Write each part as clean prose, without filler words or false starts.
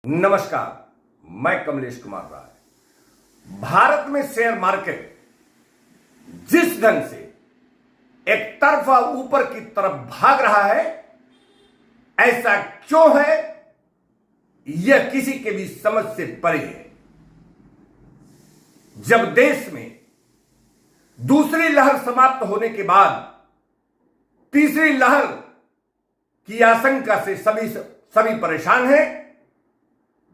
नमस्कार, मैं कमलेश कुमार राय। भारत में शेयर मार्केट जिस ढंग से एक तरफा ऊपर की तरफ भाग रहा है, ऐसा क्यों है, यह किसी के भी समझ से परे है। जब देश में दूसरी लहर समाप्त होने के बाद तीसरी लहर की आशंका से सभी परेशान हैं,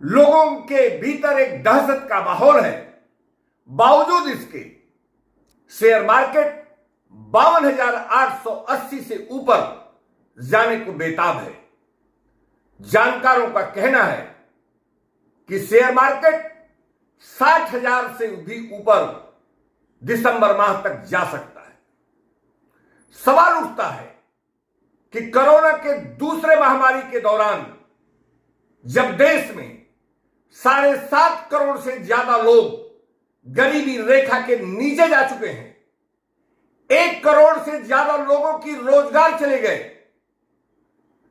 लोगों के भीतर एक दहशत का माहौल है। बावजूद इसके शेयर मार्केट 52,880 से ऊपर जाने को बेताब है। जानकारों का कहना है कि शेयर मार्केट 60,000 से भी ऊपर दिसंबर माह तक जा सकता है। सवाल उठता है कि कोरोना के दूसरे महामारी के दौरान जब देश में 7.5 करोड़ से ज्यादा लोग गरीबी रेखा के नीचे जा चुके हैं, 1 करोड़ से ज्यादा लोगों की रोजगार चले गए,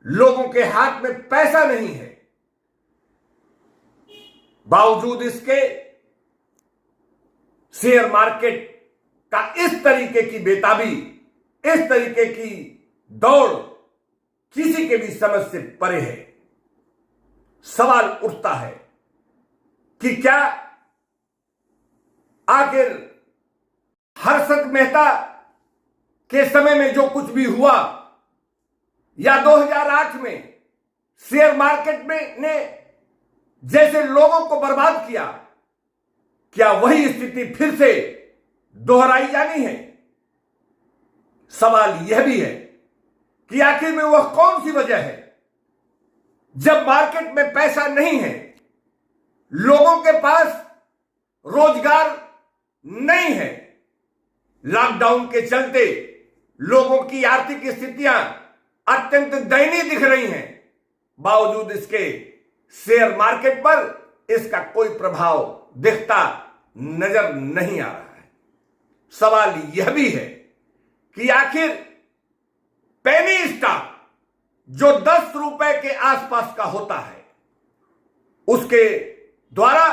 लोगों के हाथ में पैसा नहीं है, बावजूद इसके शेयर मार्केट का इस तरीके की बेताबी, इस तरीके की दौड़ किसी के भी समझ से परे है। सवाल उठता है कि क्या आखिर हर्षद मेहता के समय में जो कुछ भी हुआ या 2008 में शेयर मार्केट में ने जैसे लोगों को बर्बाद किया, क्या वही स्थिति फिर से दोहराई जानी है? सवाल यह भी है कि आखिर में वह कौन सी वजह है जब मार्केट में पैसा नहीं है, लोगों के पास रोजगार नहीं है, लॉकडाउन के चलते लोगों की आर्थिक स्थितियां अत्यंत दयनीय दिख रही हैं, बावजूद इसके शेयर मार्केट पर इसका कोई प्रभाव दिखता नजर नहीं आ रहा है। सवाल यह भी है कि आखिर पेनी स्टॉक जो 10 रुपए के आसपास का होता है, उसके द्वारा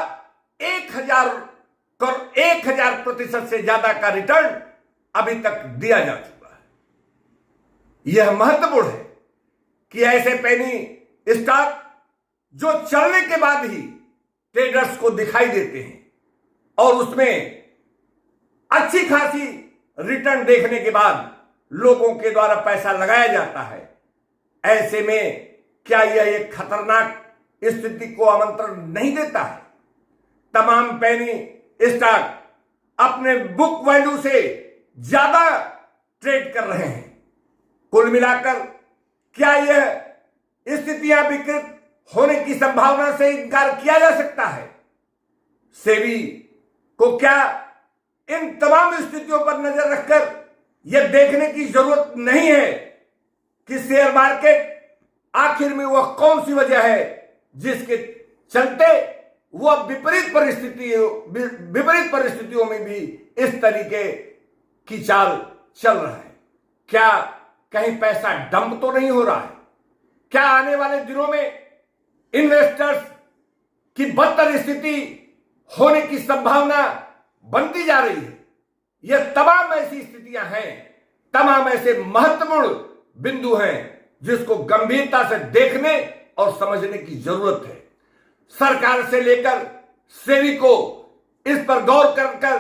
1,000% से ज्यादा का रिटर्न अभी तक दिया जा चुका है। यह महत्वपूर्ण है कि ऐसे पेनी स्टॉक जो चलने के बाद ही ट्रेडर्स को दिखाई देते हैं और उसमें अच्छी खासी रिटर्न देखने के बाद लोगों के द्वारा पैसा लगाया जाता है, ऐसे में क्या यह एक खतरनाक स्थिति को आमंत्रण नहीं देता है? तमाम पेनी स्टॉक अपने बुक वैल्यू से ज्यादा ट्रेड कर रहे हैं। कुल मिलाकर क्या यह स्थितियां विकृत होने की संभावना से इनकार किया जा सकता है? सेबी को क्या इन तमाम स्थितियों पर नजर रखकर यह देखने की जरूरत नहीं है कि शेयर मार्केट आखिर में वह कौन सी वजह है जिसके चलते वह विपरीत परिस्थितियों में भी इस तरीके की चाल चल रहा है? क्या कहीं पैसा डंप तो नहीं हो रहा है? क्या आने वाले दिनों में इन्वेस्टर्स की बदतर स्थिति होने की संभावना बनती जा रही है? यह तमाम ऐसी स्थितियां हैं, तमाम ऐसे महत्वपूर्ण बिंदु हैं जिसको गंभीरता से देखने और समझने की जरूरत है। सरकार से लेकर सेबी को इस पर गौर कर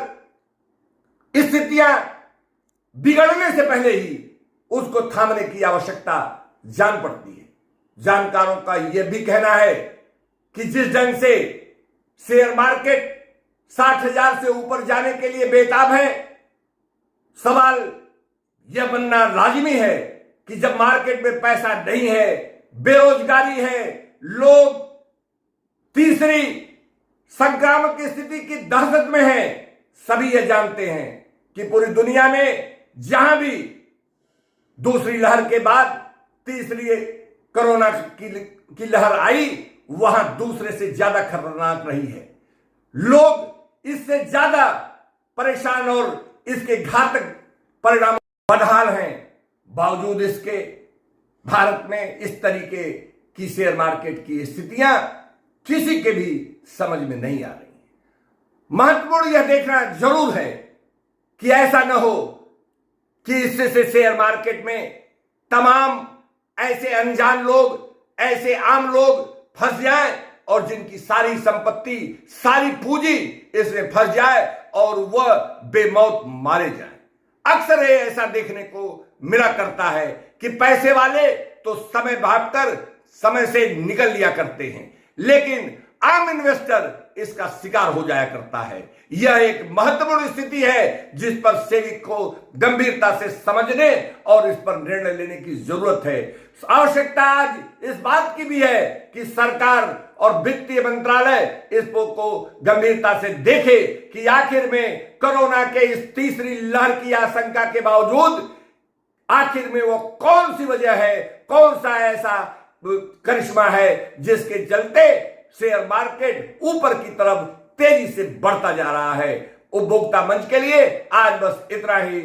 स्थितियां बिगड़ने से पहले ही उसको थामने की आवश्यकता जान पड़ती है। जानकारों का यह भी कहना है कि जिस ढंग से शेयर मार्केट 60,000 से ऊपर जाने के लिए बेताब है, सवाल यह बनना लाजिमी है कि जब मार्केट में पैसा नहीं है, बेरोजगारी है, लोग तीसरी संक्रामक स्थिति की दहशत में हैं, सभी यह जानते हैं कि पूरी दुनिया में जहां भी दूसरी लहर के बाद तीसरी कोरोना की लहर आई, वहां दूसरे से ज्यादा खतरनाक रही है। लोग इससे ज्यादा परेशान और इसके घातक परिणाम बदहाल हैं, बावजूद इसके भारत में इस तरीके की शेयर मार्केट की स्थितियां किसी के भी समझ में नहीं आ रही है। महत्वपूर्ण यह देखना जरूर है कि ऐसा न हो कि इससे से शेयर मार्केट में तमाम ऐसे अनजान लोग, ऐसे आम लोग फंस जाएं और जिनकी सारी संपत्ति, सारी पूंजी इसमें फंस जाए और वह बेमौत मारे जाए। अक्सर ये ऐसा देखने को मिला करता है कि पैसे वाले तो समय भागकर समय से निकल लिया करते हैं, लेकिन आम इन्वेस्टर इसका शिकार हो जाया करता है। यह एक महत्वपूर्ण स्थिति है जिस पर सेबी को गंभीरता से समझने और इस पर निर्णय लेने की जरूरत है। आवश्यकता आज इस बात की भी है कि सरकार और वित्तीय मंत्रालय इसको गंभीरता से देखे कि आखिर में कोरोना के इस तीसरी लहर की आशंका के बावजूद आखिर में वो कौन सी वजह है, कौन सा ऐसा करिश्मा है जिसके चलते शेयर मार्केट ऊपर की तरफ तेजी से बढ़ता जा रहा है। उपभोक्ता मंच के लिए आज बस इतना ही।